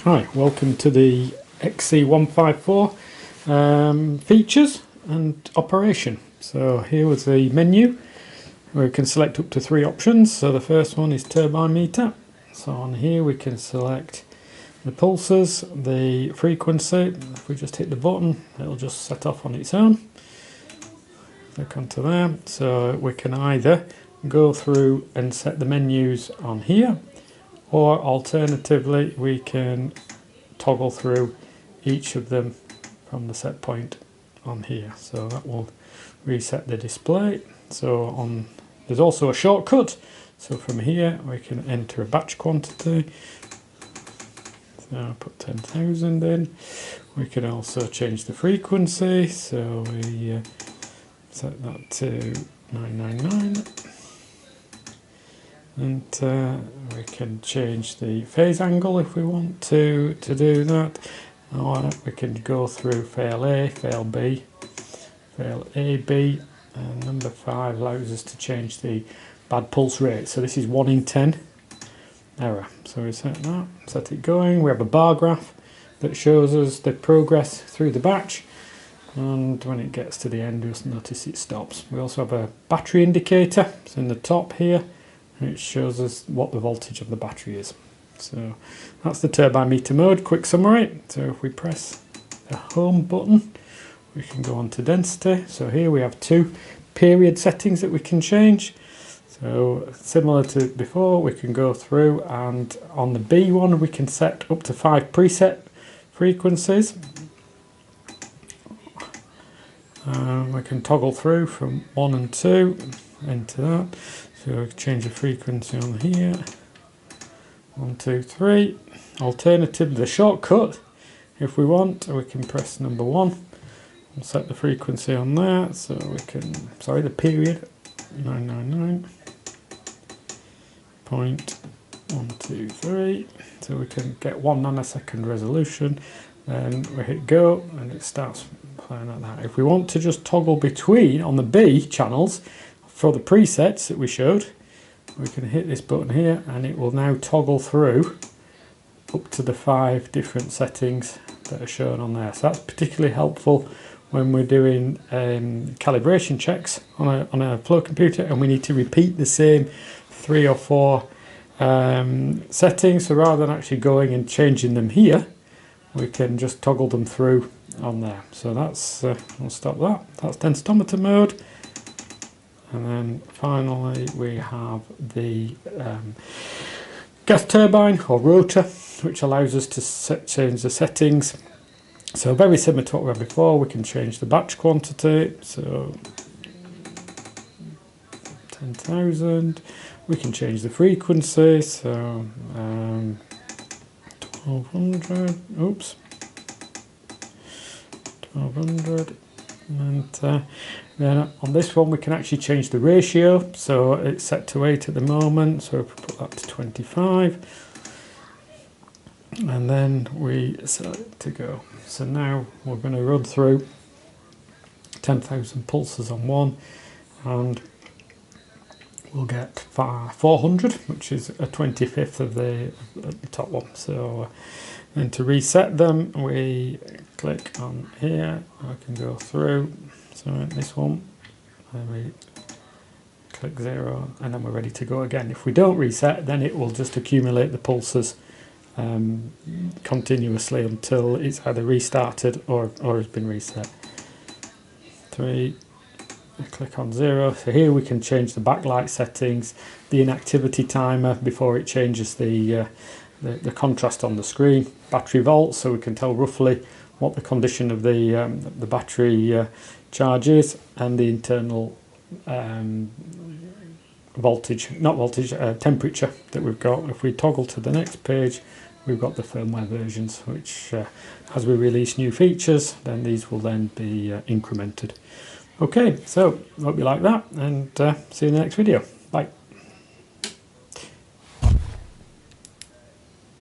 Hi, welcome to the XC154 features and operation. So here was the menu where we can select up to 3 options. So the first one is turbine meter. So on here we can select the pulses, the frequency. If we just hit the button, it'll just set off on its own. Click onto there. So we can either go through and set the menus on here, or alternatively we can toggle through each of them from the set point on here. So that will reset the display. So there's also a shortcut. So from here we can enter a batch quantity. So I'll put 10,000 in. We can also change the frequency. So we set that to 999. And we can change the phase angle if we want to do that, or we can go through fail A, fail B, fail A, B, and number 5 allows us to change the bad pulse rate. So this is 1 in 10 error. So we set that, set it going. We have a bar graph that shows us the progress through the batch, and when it gets to the end you'll notice it stops. We also have a battery indicator. It's in the top here. It shows us what the voltage of the battery is. So that's the turbine meter mode. Quick summary. So if we press the home button, we can go on to density. So here we have 2 period settings that we can change. So similar to before, we can go through, and on the B one we can set up to 5 preset frequencies. We can toggle through from 1 and 2 into that. So we can change the frequency on here. 1, 2, 3. Alternative, the shortcut, if we want, we can press number 1 and set the frequency on there. So we can, the period, 999.123. So we can get 1 nanosecond resolution. Then we hit go and it starts playing like that. If we want to just toggle between on the B channels, for the presets that we showed, we can hit this button here and it will now toggle through up to the 5 different settings that are shown on there. So that's particularly helpful when we're doing calibration checks on a flow computer and we need to repeat the same 3 or 4 settings. So rather than actually going and changing them here, we can just toggle them through on there. So that's, we'll stop that. That's densitometer mode. And then finally we have the gas turbine or rotor, which allows us to change the settings. So very similar to what we had before, we can change the batch quantity. So 10,000. We can change the frequency. So 1200. Oops. 1200. And then on this one we can actually change the ratio, so it's set to 8 at the moment, so if we put that to 25 and then we select to go. So now we're going to run through 10,000 pulses on one and we'll get 400, which is a 25th of the top one. So then to reset them we click on here, I can go through, so this one, and we click 0 and then we're ready to go again. If we don't reset, then it will just accumulate the pulses continuously until it's either restarted or has been reset. 3, click on 0. So here we can change the backlight settings, the inactivity timer before it changes the contrast on the screen, battery volts, so we can tell roughly what the condition of the battery charge is, and the internal temperature that we've got. If we toggle to the next page, we've got the firmware versions, which as we release new features, then these will then be incremented. Okay, so I hope you like that, and see you in the next video.